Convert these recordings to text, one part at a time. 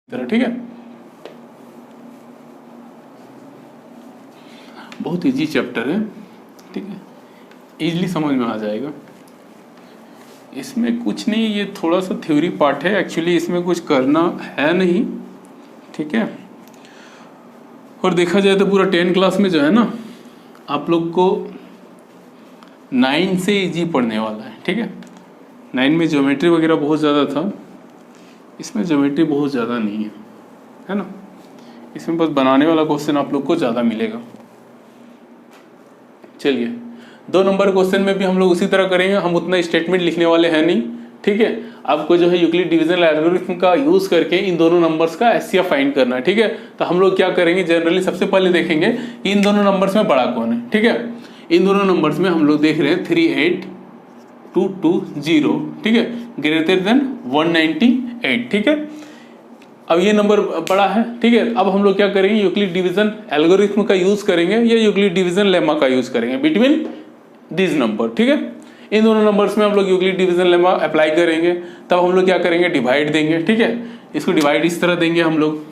तरह, ठीक है। बहुत इजी चैप्टर है, ठीक है, इजीली समझ में आ जाएगा। इसमें कुछ नहीं, ये थोड़ा सा थ्योरी पार्ट है, एक्चुअली इसमें कुछ करना है नहीं, ठीक है। और देखा जाए तो पूरा 10 क्लास में जो है ना, आप लोग को 9 से इजी पढ़ने वाला है, ठीक है। 9 में ज्योमेट्री वगैरह बहुत ज़्यादा था, इसमें ज्योमेट्री बहुत ज़्यादा नहीं है ना। इसमें बस बनाने वाला क्वेश्चन आप लोग को ज़्यादा मिलेगा। चलिए 2 नंबर क्वेश्चन में भी हम लोग उसी तरह करेंगे, हम उतना स्टेटमेंट लिखने वाले हैं नहीं, ठीक है। आपको जो है यूक्लिड डिवीजन एल्गोरिथम का यूज़ करके इन दोनों नंबर्स का एचसीएफ फाइंड करना है, ठीक है। तो हम लोग क्या करेंगे, जनरली सबसे पहले देखेंगे कि इन दोनों नंबर्स में बड़ा कौन है, ठीक है। इन दोनों नंबर्स में हम लोग देख रहे हैं 38220, ठीक है, ग्रेटर देन 198, ठीक है। अब ये नंबर बड़ा है, ठीक है। अब हम लोग क्या करेंगे, यूक्लिड डिवीजन एल्गोरिथम का यूज करेंगे या यूक्लिड डिवीजन लेमा का यूज करेंगे बिटवीन दिस नंबर, ठीक है। इन दोनों नंबर्स में हम लोग यूक्लिड डिवीजन लेमा अप्लाई करेंगे, तब हम लोग क्या करेंगे, डिवाइड देंगे, ठीक है। इसको डिवाइड इस तरह देंगे हम लोग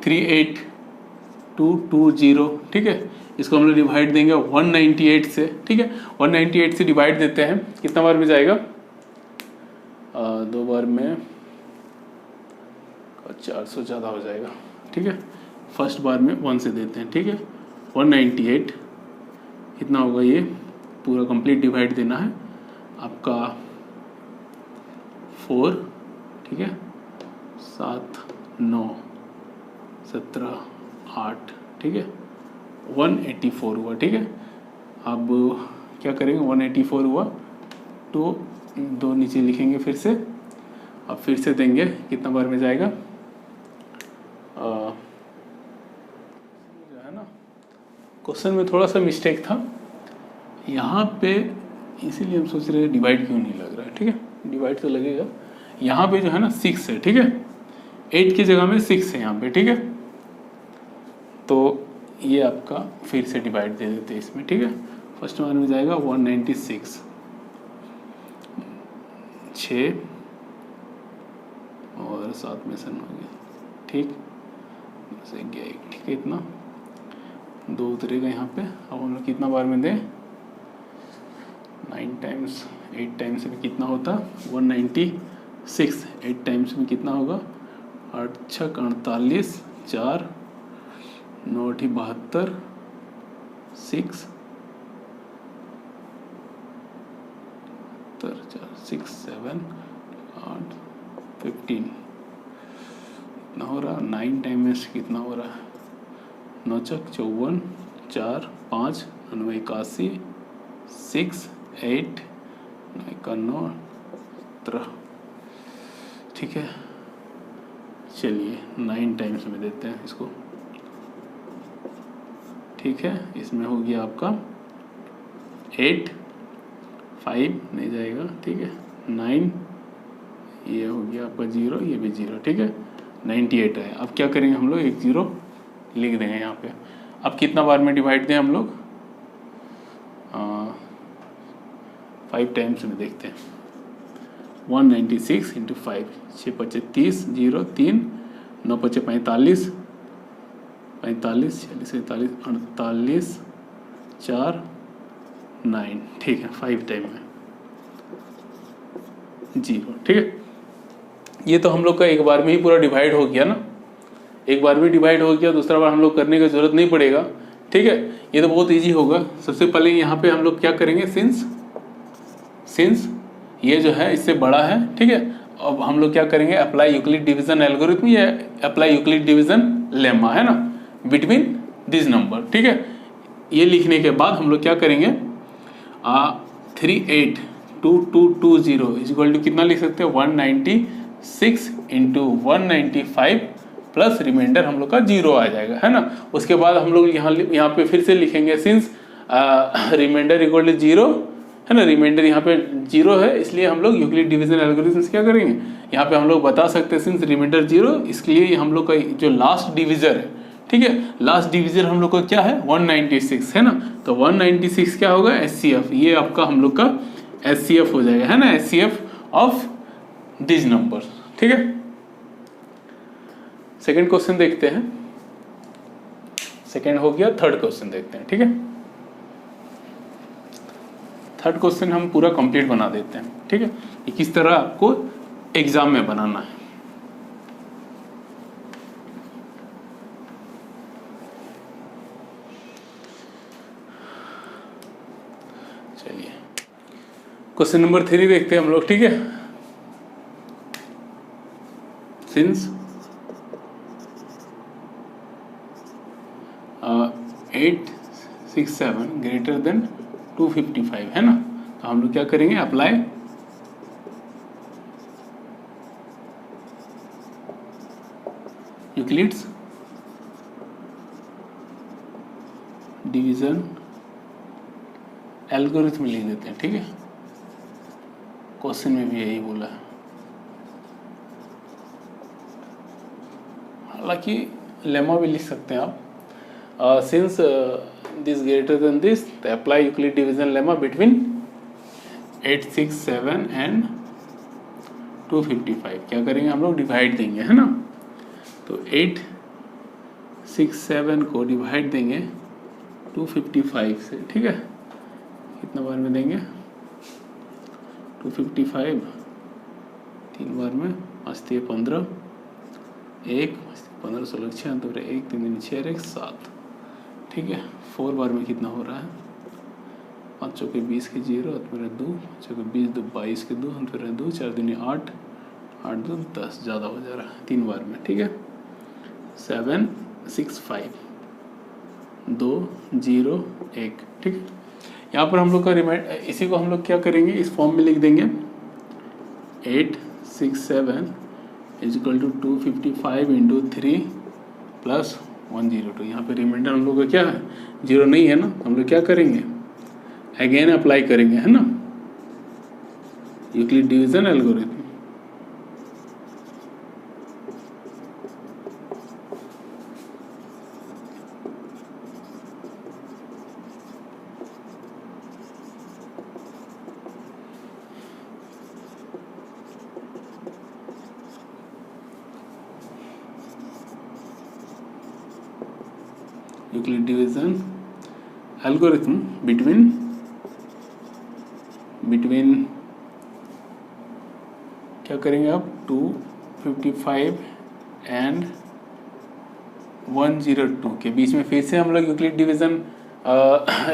38220, ठीक है। इसको हम लोग डिवाइड देंगे 198 से, ठीक है। 198 से डिवाइड देते हैं, कितना बार में जाएगा, 2 बार में 400 ज़्यादा हो जाएगा, ठीक है। फर्स्ट बार में 1 से देते हैं, ठीक है। 198 कितना होगा, ये पूरा कंप्लीट डिवाइड देना है आपका 4, ठीक है, 7 9 17 8, ठीक है, 184 हुआ, ठीक है। अब क्या करेंगे, 184 हुआ तो 2 नीचे लिखेंगे फिर से, अब फिर से देंगे, कितना बार में जाएगा, जो है ना क्वेश्चन में थोड़ा सा मिस्टेक था यहाँ पे, इसीलिए हम सोच रहे हैं डिवाइड क्यों नहीं लग रहा है, ठीक है। डिवाइड तो लगेगा, यहाँ पे जो है ना 6 है, ठीक है। 8 की जगह में 6 है यहाँ पे, ठीक है। तो ये आपका फिर से डिवाइड दे देते हैं इसमें, ठीक है। फर्स्ट बार में जाएगा 196, 6 और 7 में सन हो गया, ठीक से गया 1, ठीक है। इतना 2 उतरेगा यहाँ पे। अब हम लोग कितना बार में दें, 9 टाइम्स 8 टाइम्स में कितना होता, 196, 8 टाइम्स में कितना होगा, 8 6 48, 4 9 72, 6 4 6 7 8 15 कितना हो रहा, 9 टाइम्स कितना हो रहा है, 9 चक 54, 4 5 9 81, 6 8 9 13, ठीक है। चलिए 9 टाइम्स में देते हैं इसको, ठीक है। इसमें हो गया आपका 8 5 नहीं जाएगा, ठीक है, 9, ये हो गया आपका 0, ये भी 0, ठीक है, 98 है। अब क्या करेंगे हम लोग, 1 0 लिख देंगे यहाँ पे। अब कितना बार में डिवाइड दें हम लोग, 5 टाइम्स में देखते हैं, 196 इंटू 5, 6 5 30, 0 3, 9 5 45, 45 46 47 48, 4 9, ठीक है। 5 टाइम में 0, ठीक है। ये तो हम लोग का एक बार में ही पूरा डिवाइड हो गया ना, एक बार में डिवाइड हो गया, दूसरा बार हम लोग करने की जरूरत नहीं पड़ेगा, ठीक है। ये तो बहुत इजी होगा। सबसे पहले यहाँ पे हम लोग क्या करेंगे, सिंस ये जो है इससे बड़ा है, ठीक है। अब हम लोग क्या करेंगे, अप्लाई यूक्लिड डिवीजन एल्गोरिथम या अप्लाई यूक्लिड डिवीजन लेमा, है ना, बिटवीन दिस नंबर, ठीक है। ये लिखने के बाद हम लोग क्या करेंगे, 38220 इज इक्वल टू कितना लिख सकते हैं, 196 इंटू 195 प्लस रिमाइंडर हम लोग का 0 आ जाएगा, है ना। उसके बाद हम लोग यहाँ पे फिर से लिखेंगे, सिंस रिमाइंडर इक्वल टू 0, है ना, रिमाइंडर यहाँ पे 0 है, इसलिए हम लोग यूक्लिड डिवीजन एल्गोरिथम से क्या करेंगे, यहाँ पे हम लोग बता सकते हैं सिंस रिमाइंडर 0, इसलिए हम लोग का जो लास्ट डिविजर है, ठीक है, लास्ट डिविजर हम लोग का क्या है, 196, है ना। तो 196 क्या होगा, एचसीएफ, ये आपका हम लोग का एचसीएफ हो जाएगा, है ना, एचसीएफ ऑफ दिस नंबर, ठीक है। सेकंड क्वेश्चन देखते हैं। सेकंड हो गया, थर्ड क्वेश्चन देखते हैं। ठीक है, थर्ड क्वेश्चन हम पूरा कंप्लीट बना देते हैं। ठीक है, ये किस तरह आपको एग्जाम में बनाना है। चलिए क्वेश्चन नंबर 3 देखते हैं हम लोग। ठीक है, सिंस 867 ग्रेटर देन 255 है ना, तो हम लोग क्या करेंगे, अप्लाई यूक्लिड्स डिवीजन एल्गोरिथम लिख देते हैं। ठीक है, क्वेश्चन में भी यही बोला है, हालांकि लेमा भी लिख सकते हैं आप। Since this greater than this, apply Euclid division lemma between 867 and 255। क्या करेंगे हम लोग, डिवाइड देंगे, है ना। तो 867 को डिवाइड देंगे 255 से। ठीक है, कितना बार में देंगे, 255 3 बार में, 15 1 15 16 6 तो 1 3 3 6 1 7। ठीक है, 4 बार में कितना हो रहा है, 5 चौके 20 के 0 मेरा 2 चौके 20 2 22 के 2 मेरा 2 4 दूनी 8 8 2 10, ज़्यादा हो जा रहा है 3 बार में। ठीक है, 7 6 5 2 0 1। ठीक है, यहाँ पर हम लोग का इसी को हम लोग क्या करेंगे, इस फॉर्म में लिख देंगे 867 is equal to 255 into 3 plus 102। यहाँ पे रिमाइंडर हम लोग का क्या है, 0 नहीं है ना, हम लोग क्या करेंगे, अगेन अप्लाई करेंगे, है ना, Euclid division algorithm. Euclid division algorithm between क्या करेंगे आप, 255 एंड 102 के बीच में फिर से हम लोग यूक्लिड डिवीजन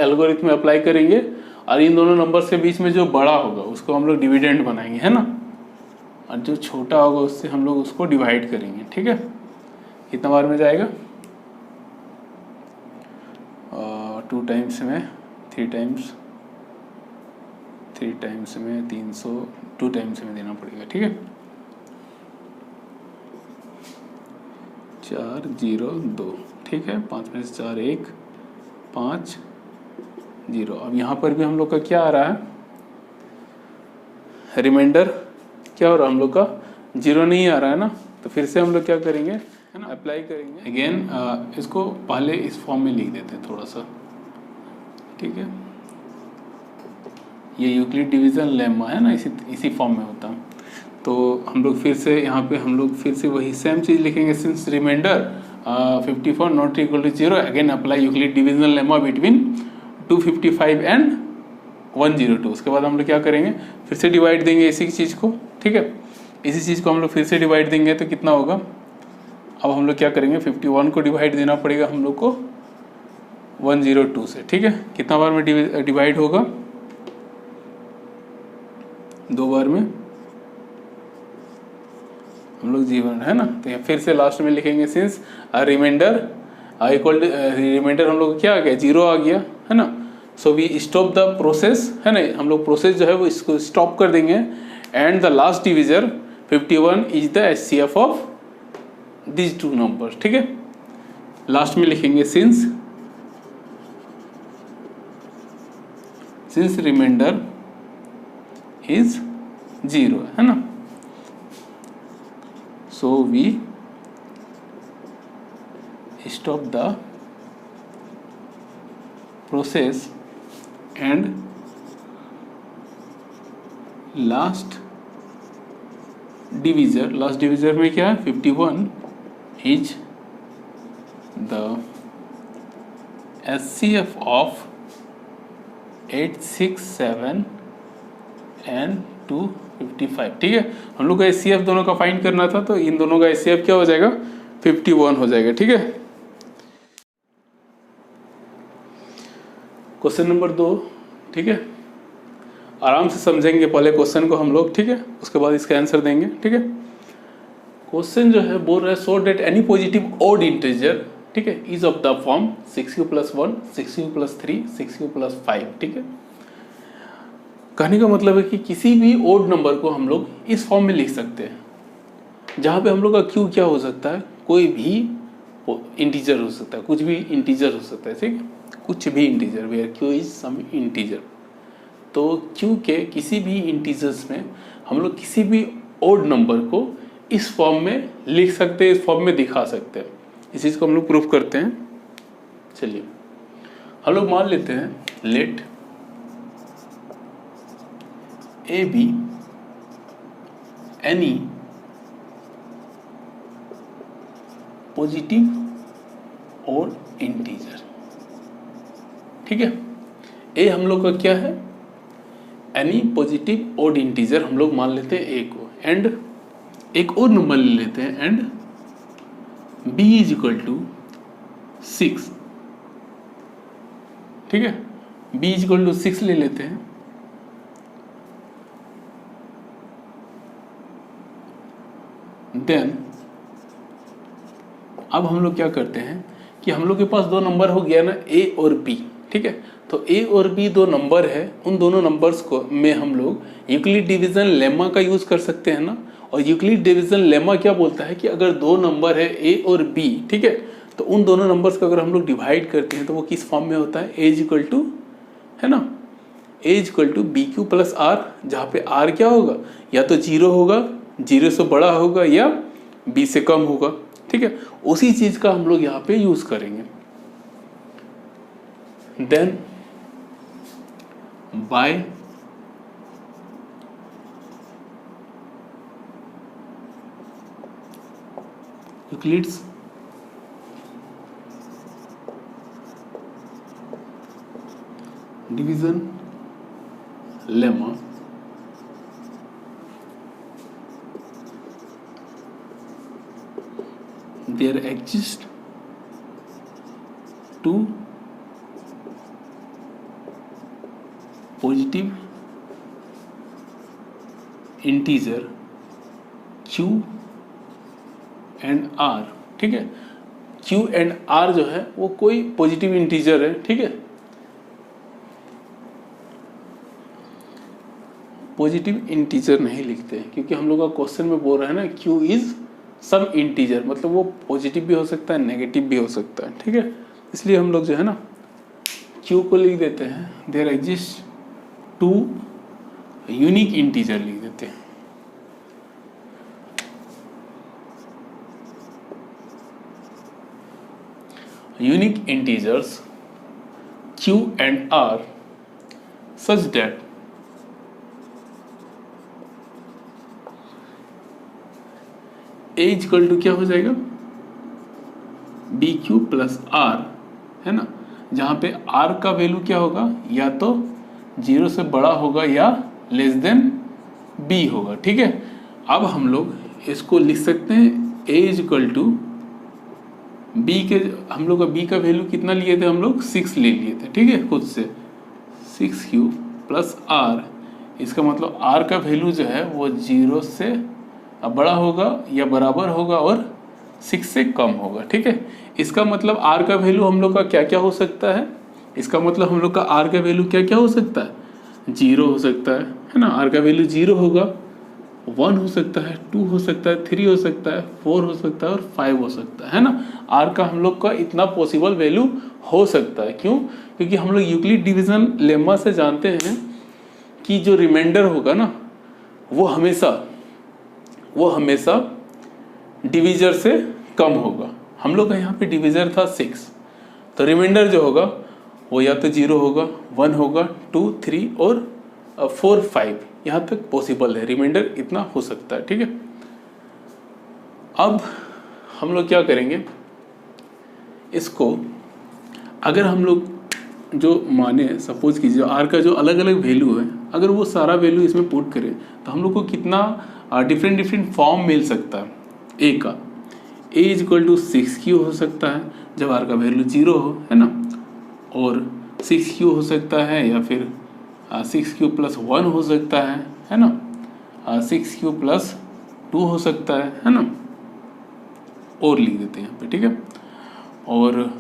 एल्गोरिथम अप्लाई करेंगे, और इन दोनों नंबर्स के बीच में जो बड़ा होगा उसको हम लोग डिविडेंड बनाएंगे, है ना, और जो छोटा होगा उससे हम लोग उसको डिवाइड करेंगे। ठीक है, कितना बार में जाएगा, 2 टाइम्स में, 3 टाइम्स में 300, 2 टाइम्स में देना पड़ेगा। ठीक है, 4 0 2। ठीक है, 5 में से 4 1 5 0। अब यहाँ पर भी हम लोग का क्या आ रहा है, रिमाइंडर क्या हो रहा है, हम लोग का 0 नहीं आ रहा है ना, तो फिर से हम लोग क्या करेंगे, है ना, अप्लाई करेंगे अगेन। इसको पहले इस फॉर्म में लिख देते हैं थोड़ा सा। ठीक है, ये यूक्लिड डिवीजन लेमा है ना, इसी फॉर्म में होता है। तो हम लोग फिर से यहाँ पे हम लोग फिर से वही सेम चीज़ लिखेंगे, since remainder 54 not equal to 0, again apply Euclid division lemma between 255 and 102। उसके बाद हम लोग क्या करेंगे, फिर से डिवाइड देंगे इसी चीज़ को। ठीक है, इसी चीज़ को हम लोग फिर से डिवाइड देंगे तो कितना होगा, अब हम लोग क्या करेंगे, 51 को डिवाइड देना पड़ेगा हम लोग को 102 से। ठीक है, कितना बार में डिवाइड होगा, 2 बार में हम लोग जीवन, है ना। तो फिर से लास्ट में लिखेंगे, सिंस रिमाइंडर इक्वल रिमाइंडर हम लोग क्या आ गया, 0 आ गया, है ना। So we stop the process, है ना, हम लोग प्रोसेस जो है वो इसको स्टॉप कर देंगे, and the last divisor 51 is the HCF of this 2 numbers. ठीक है, लास्ट में लिखेंगे सिंस रिमाइंडर इज 0, है ना, so we stop the process and last divisor में क्या है, 51 is the HCF of 867 and 255। ठीक है, हम लोग का HCF दोनों का फाइंड करना था, तो इन दोनों का HCF क्या हो जाएगा, 51 हो जाएगा। ठीक है, क्वेश्चन नंबर 2। ठीक है, आराम से समझेंगे पहले क्वेश्चन को हम लोग, ठीक है, उसके बाद इसका आंसर देंगे। ठीक है, क्वेश्चन जो है बोल रहा है so that any positive odd integer, ठीक है, is of the form 6u + 1, 6u + 3, 6u + 5। ठीक है, कहने का मतलब है कि किसी भी ओड नंबर को हम लोग इस फॉर्म में लिख सकते हैं, जहाँ पे हम लोग का क्यू क्या हो सकता है, कोई भी इंटीजर हो सकता है, कुछ भी इंटीजर हो सकता है। ठीक है, कुछ भी integer, where q is some integer. तो क्यू के किसी भी इंटीजर्स में हम लोग किसी भी ओड नंबर को इस फॉर्म में लिख सकते हैं, इस फॉर्म में दिखा सकते हैं। इस चीज़ को हम लोग प्रूफ करते हैं। चलिए हम लोग मान लेते हैं, let a be any positive और इंटीजर। ठीक है, ए हम लोग का क्या है, एनी पॉजिटिव और इंटीजर हम लोग मान लेते हैं ए को, एंड एक और नंबर ले लेते हैं, and b is equal to 6। ठीक है, b इज इक्वल टू 6 ले लेते हैं। देन अब हम लोग क्या करते हैं कि हम लोग के पास दो नंबर हो गया ना, a और b। ठीक है, तो a और b दो नंबर है, उन दोनों नंबर्स को में हम लोग यूक्लिड डिवीजन लेमा का यूज कर सकते हैं ना। और यूक्लिड डिवीजन लेमा क्या बोलता है कि अगर दो नंबर है a और b, ठीक है, तो उन दोनों नंबर्स को अगर हम लोग डिवाइड करते हैं तो वो किस फॉर्म में होता है, a इज इक्वल टू, है ना, a is equal to BQ + R, जहाँ पे R क्या होगा, या तो 0 होगा, 0 से बड़ा होगा, या b से कम होगा। ठीक है, उसी चीज का हम लोग यहाँ पे यूज करेंगे। Then by Euclid's division lemma there exist two positive integer q and r। ठीक है, q and r जो है वो कोई पॉजिटिव इंटीजर है। ठीक है, पॉजिटिव इंटीजर नहीं लिखते हैं क्योंकि हम लोग का क्वेश्चन में बोल रहा है ना, q इज सम इंटीजर, मतलब वो पॉजिटिव भी हो सकता है, नेगेटिव भी हो सकता है। ठीक है, इसलिए हम लोग जो है ना q को लिख देते हैं, there exist two unique integer लिख देते हैं। Unique integers q and r such that a equal to क्या हो जाएगा, BQ + R, है ना, जहाँ पे R का वैल्यू क्या होगा, या तो 0 से बड़ा होगा या लेस देन B होगा। ठीक है, अब हम लोग इसको लिख सकते हैं a इक्वल टू B के, हम लोग का B का वैल्यू कितना लिए थे, हम लोग 6 ले लिए थे। ठीक है, खुद से 6Q + R, इसका मतलब R का वैल्यू जो है वो 0 से बड़ा होगा या बराबर होगा और 6 से कम होगा। ठीक है, इसका मतलब R का वैल्यू हम लोग का क्या क्या हो सकता है, इसका मतलब हम लोग का R का वैल्यू क्या क्या हो सकता है, 0 हो सकता है ना, R का वैल्यू 0 होगा, 1 हो सकता है, 2 हो सकता है, 3 हो सकता है, 4 हो सकता है और 5 हो सकता है ना। R का हम लोग का इतना पॉसिबल वैल्यू हो सकता है। क्यों, क्योंकि हम लोग यूक्लिड डिवीजन लेमा से जानते हैं कि जो रिमाइंडर होगा ना वो हमेशा डिवीजर से कम होगा। हम लोग का यहाँ पे डिवीजर था 6, तो रिमाइंडर जो होगा वो या तो 0 होगा, 1 होगा, 2, 3 और 4, 5, यहाँ तक पॉसिबल है, रिमाइंडर इतना हो सकता है। ठीक है, अब हम लोग क्या करेंगे, इसको अगर हम लोग जो माने सपोज कीजिए आर का जो अलग अलग वैल्यू है, अगर वो सारा वैल्यू इसमें पुट करें तो हम लोग को कितना डिफरेंट डिफरेंट फॉर्म मिल सकता है ए का। ए इज इक्वल टू 6q हो सकता है जब आर का वैल्यू 0 हो, है ना, और 6q हो सकता है, या फिर 6q प्लस 1 हो सकता है ना, 6q प्लस 2 हो सकता है ना, और लिख देते हैं यहाँ पे, ठीक है, और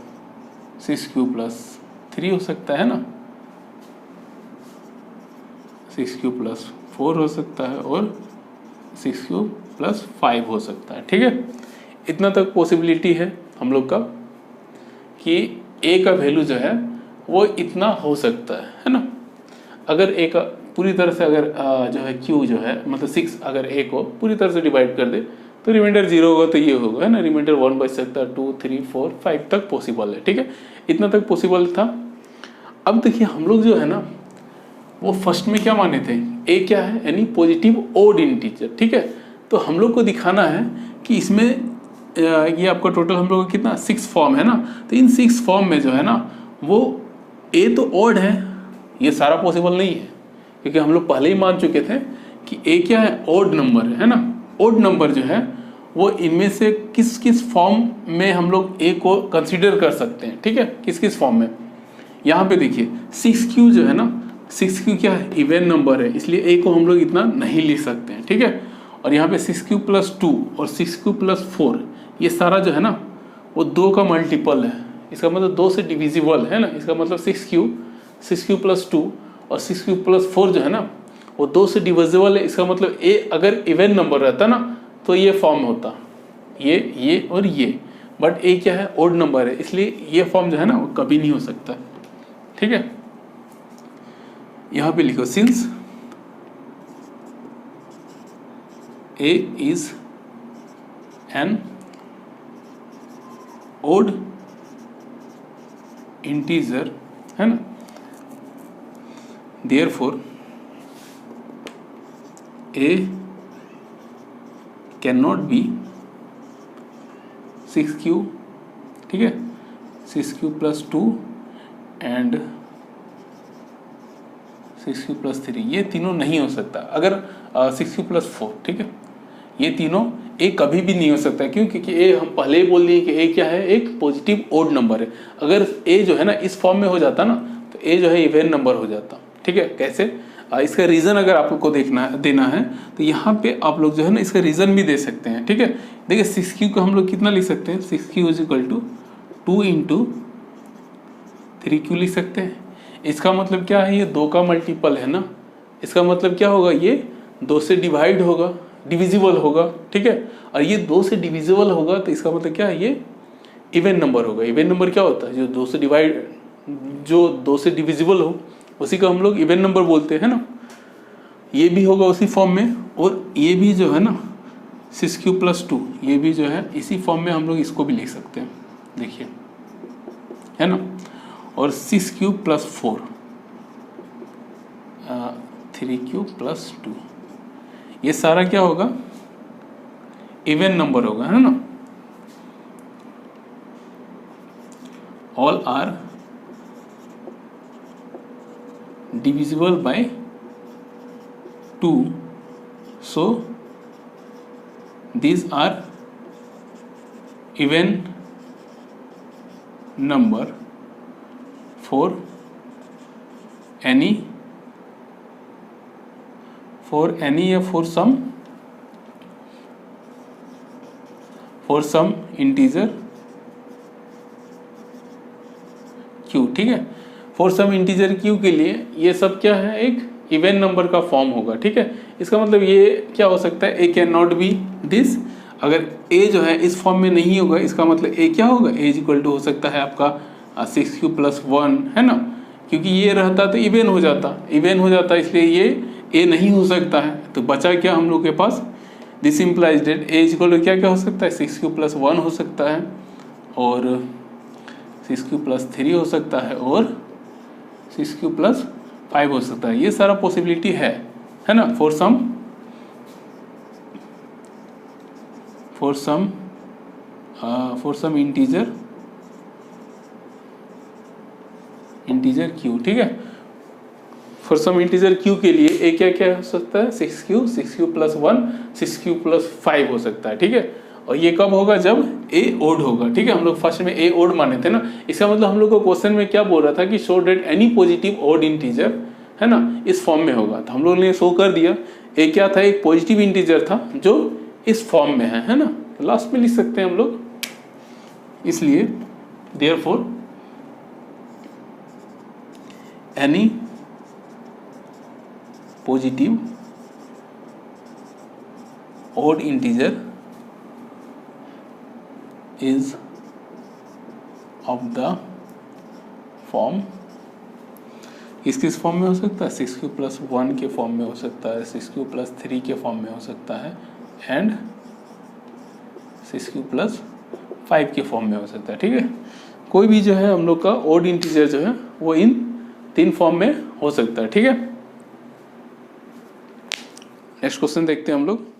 6q प्लस 3 हो सकता है ना, 6q प्लस 4 हो सकता है, और 6q प्लस 5 हो सकता है, ठीक है। इतना तक पॉसिबिलिटी है हम लोग का कि a का वैल्यू जो है वो इतना हो सकता है ना। अगर a का पूरी तरह से अगर जो है q जो है मतलब 6 अगर a को पूरी तरह से डिवाइड कर दे तो रिमाइंडर 0 होगा, तो ये होगा, है ना, रिमाइंडर 1 बच सकता है, 2 3 4 5 तक पॉसिबल है, ठीक है, इतना तक पॉसिबल था। अब देखिए हम लोग जो है ना वो फर्स्ट में क्या माने थे, a क्या है यानी पॉजिटिव ओड इंटीजर, ठीक है। तो हम लोग को दिखाना है कि इसमें ये आपका टोटल हम लोग का कितना 6 फॉर्म है ना, तो इन 6 फॉर्म में जो है ना वो a तो ओड है, ये सारा पॉसिबल नहीं है क्योंकि हम लोग पहले ही मान चुके थे कि a क्या है, ओड नंबर है ना। ओड नंबर जो है वो इनमें से किस किस फॉर्म में हम लोग a को कंसीडर कर सकते हैं, ठीक है, किस किस फॉर्म में। यहाँ पे देखिए 6q जो है ना, 6q क्या है, इवन नंबर है, इसलिए a को हम लोग इतना नहीं लिख सकते हैं, ठीक है। और यहाँ पे 6q प्लस 2 और 6q प्लस 4 ये सारा जो है ना वो 2 का मल्टीपल है, इसका मतलब 2 से डिविजिबल है ना, इसका मतलब 6q प्लस 2 और 6q प्लस 4 जो है ना वो 2 से डिविजिबल है, इसका मतलब a अगर इवन नंबर रहता ना तो ये फॉर्म होता, ये और ये, बट a क्या है, ओड नंबर है, इसलिए ये फॉर्म जो है ना वो कभी नहीं हो सकता, ठीक है। यहाँ पे लिखो since a is an odd integer, है ना, therefore a can not be 6q, ठीक है, 6q plus 2 and 6q plus 3, ये तीनों नहीं हो सकता। अगर 6q प्लस 4, ठीक है, ये तीनों a कभी भी नहीं हो सकता, क्यों, क्योंकि a हम पहले ही बोल दिए कि a क्या है, एक पॉजिटिव ओड नंबर है। अगर a जो है ना इस फॉर्म में हो जाता ना तो a जो है इवन नंबर हो जाता, ठीक है। कैसे, इसका रीज़न अगर आप लोग को देना है तो यहाँ पे आप लोग जो है ना इसका रीज़न भी दे सकते हैं, ठीक है। देखिए 6q को हम लोग कितना लिख सकते हैं, 6q is equal to 2 into 3q लिख सकते हैं। इसका मतलब क्या है, ये 2 का मल्टीपल है ना, इसका मतलब क्या होगा, ये 2 से डिवाइड होगा, डिविजिबल होगा, ठीक है। और ये 2 से डिविजिबल होगा तो इसका मतलब क्या है, ये इवन नंबर होगा। इवन नंबर क्या होता है, जो 2 से डिविजिबल हो उसी को हम लोग इवन नंबर बोलते हैं ना। ये भी होगा उसी फॉर्म में, और ये भी जो है ना 6q प्लस 2 ये भी जो है इसी फॉर्म में हम लोग इसको भी लिख सकते हैं, देखिए, है ना। और 6q प्लस 4 3q प्लस 2 ये सारा क्या होगा, इवन नंबर होगा, है ना। All are divisible by 2, so these are even number for any या for some integer q, ठीक है। फॉर सम इंटीजर q के लिए ये सब क्या है, एक इवन नंबर का फॉर्म होगा, ठीक है। इसका मतलब ये क्या हो सकता है, a can not B this, अगर a जो है इस फॉर्म में नहीं होगा इसका मतलब a क्या होगा, a इज इक्वल टू हो सकता है आपका 6q प्लस 1, है ना, क्योंकि ये रहता तो इवन हो जाता, इसलिए ये a नहीं हो सकता है। तो बचा क्या हम लोग के पास, this implies that a is equal to क्या क्या हो सकता है, 6q प्लस 1 हो सकता है, और 6q प्लस 3 हो सकता है, और 6q प्लस 5 हो सकता है। ये सारा पॉसिबिलिटी है ना, for some for some integer q, ठीक है। फॉर सम इंटीजर q के लिए a क्या क्या हो सकता है, 6q प्लस 1, 6q प्लस 5 हो सकता है, ठीक है। और ये कब होगा, जब a ओड होगा, ठीक है। हम लोग फर्स्ट में a ओड माने थे ना, इसका मतलब हम लोग को क्वेश्चन में क्या बोल रहा था कि show that any positive odd integer, है ना, इस फॉर्म में होगा। तो हम लोग ने शो कर दिया a क्या था, एक पॉजिटिव इंटीजर था जो इस फॉर्म में है ना। तो लास्ट में लिख सकते हैं हम लोग, इसलिए therefore any positive odd integer is of the form, किस फॉर्म में हो सकता है, 6q प्लस 1 के फॉर्म में हो सकता है, 6q प्लस 3 के फॉर्म में हो सकता है, एंड 6q प्लस 5 के फॉर्म में हो सकता है, ठीक है। कोई भी जो है हम लोग का odd इंटीजर जो है वो इन 3 फॉर्म में हो सकता है, ठीक है। नेक्स्ट क्वेश्चन देखते हैं हम लोग।